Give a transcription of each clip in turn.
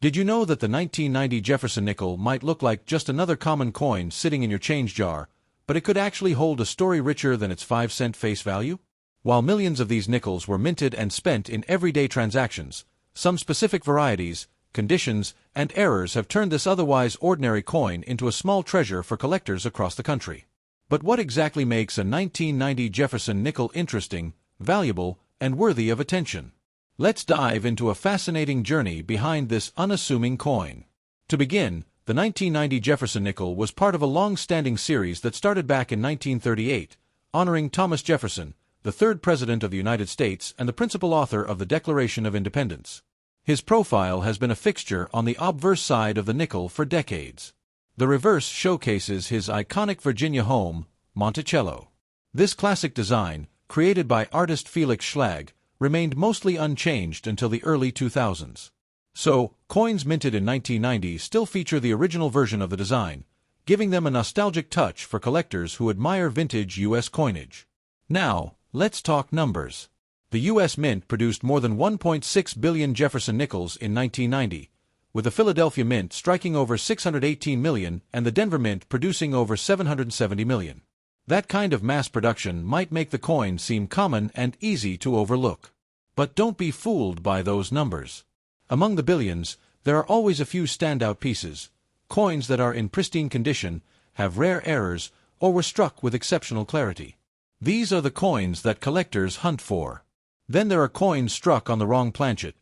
Did you know that the 1990 Jefferson nickel might look like just another common coin sitting in your change jar, but it could actually hold a story richer than its 5-cent face value? While millions of these nickels were minted and spent in everyday transactions, some specific varieties, conditions, and errors have turned this otherwise ordinary coin into a small treasure for collectors across the country. But what exactly makes a 1990 Jefferson nickel interesting, valuable, and worthy of attention? Let's dive into a fascinating journey behind this unassuming coin. To begin, the 1990 Jefferson nickel was part of a long-standing series that started back in 1938, honoring Thomas Jefferson, the third President of the United States and the principal author of the Declaration of Independence. His profile has been a fixture on the obverse side of the nickel for decades. The reverse showcases his iconic Virginia home, Monticello. This classic design, created by artist Felix Schlag, remained mostly unchanged until the early 2000s. So, coins minted in 1990 still feature the original version of the design, giving them a nostalgic touch for collectors who admire vintage U.S. coinage. Now, let's talk numbers. The U.S. Mint produced more than 1.6 billion Jefferson nickels in 1990, with the Philadelphia Mint striking over 618 million and the Denver Mint producing over 770 million. That kind of mass production might make the coin seem common and easy to overlook. But don't be fooled by those numbers. Among the billions, there are always a few standout pieces, coins that are in pristine condition, have rare errors, or were struck with exceptional clarity. These are the coins that collectors hunt for. Then there are coins struck on the wrong planchet,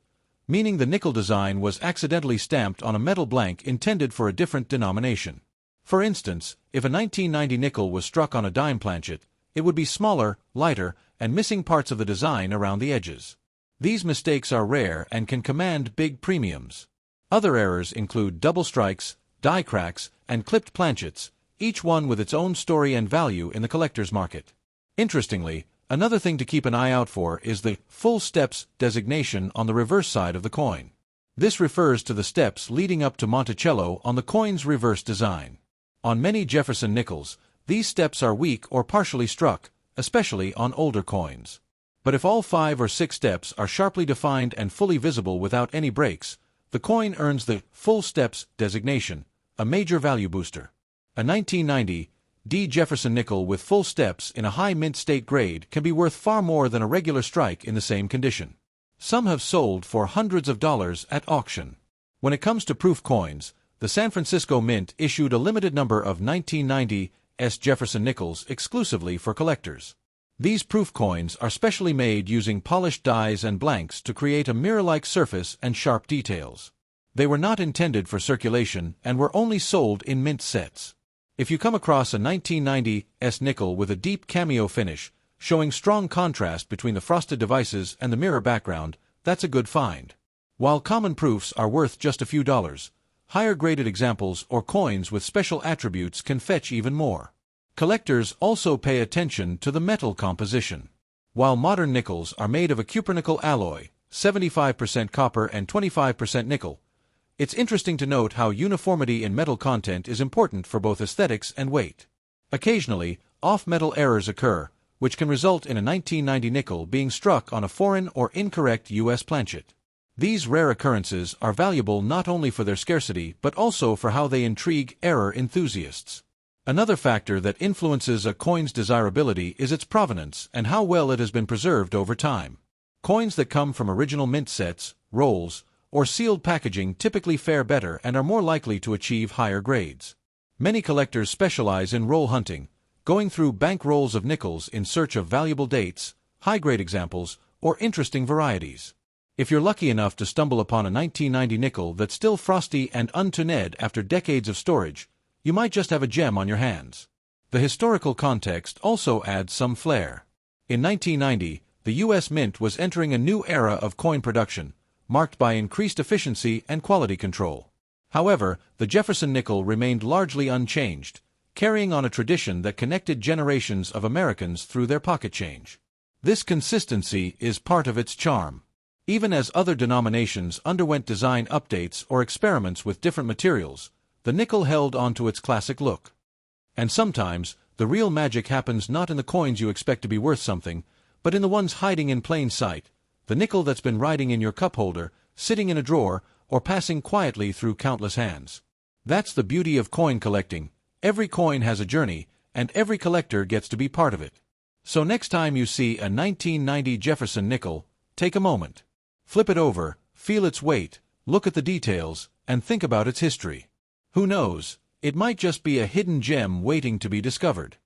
meaning the nickel design was accidentally stamped on a metal blank intended for a different denomination. For instance, if a 1990 nickel was struck on a dime planchet, it would be smaller, lighter, and missing parts of the design around the edges. These mistakes are rare and can command big premiums. Other errors include double strikes, die cracks, and clipped planchets, each one with its own story and value in the collector's market. Interestingly, another thing to keep an eye out for is the full steps designation on the reverse side of the coin. This refers to the steps leading up to Monticello on the coin's reverse design. On many Jefferson nickels, these steps are weak or partially struck, especially on older coins. But if all 5 or 6 steps are sharply defined and fully visible without any breaks, the coin earns the full steps designation, a major value booster. A 1990 D. Jefferson nickel with full steps in a high mint state grade can be worth far more than a regular strike in the same condition. Some have sold for hundreds of dollars at auction. When it comes to proof coins, the San Francisco Mint issued a limited number of 1990 S. Jefferson nickels exclusively for collectors. These proof coins are specially made using polished dies and blanks to create a mirror-like surface and sharp details. They were not intended for circulation and were only sold in mint sets. If you come across a 1990 S nickel with a deep cameo finish, showing strong contrast between the frosted devices and the mirror background, that's a good find. While common proofs are worth just a few dollars, higher-graded examples or coins with special attributes can fetch even more. Collectors also pay attention to the metal composition. While modern nickels are made of a cupronickel alloy, 75% copper and 25% nickel, it's interesting to note how uniformity in metal content is important for both aesthetics and weight. Occasionally, off-metal errors occur, which can result in a 1990 nickel being struck on a foreign or incorrect U.S. planchet. These rare occurrences are valuable not only for their scarcity but also for how they intrigue error enthusiasts. Another factor that influences a coin's desirability is its provenance and how well it has been preserved over time. Coins that come from original mint sets, rolls, or sealed packaging typically fare better and are more likely to achieve higher grades. Many collectors specialize in roll hunting, going through bank rolls of nickels in search of valuable dates, high-grade examples, or interesting varieties. If you're lucky enough to stumble upon a 1990 nickel that's still frosty and untuned after decades of storage, you might just have a gem on your hands. The historical context also adds some flair. In 1990, the U.S. Mint was entering a new era of coin production, marked by increased efficiency and quality control. However, the Jefferson nickel remained largely unchanged, carrying on a tradition that connected generations of Americans through their pocket change. This consistency is part of its charm. Even as other denominations underwent design updates or experiments with different materials, the nickel held onto its classic look. And sometimes, the real magic happens not in the coins you expect to be worth something, but in the ones hiding in plain sight, the nickel that's been riding in your cup holder, sitting in a drawer, or passing quietly through countless hands. That's the beauty of coin collecting. Every coin has a journey, and every collector gets to be part of it. So next time you see a 1990 Jefferson nickel, take a moment. Flip it over, feel its weight, look at the details, and think about its history. Who knows, it might just be a hidden gem waiting to be discovered.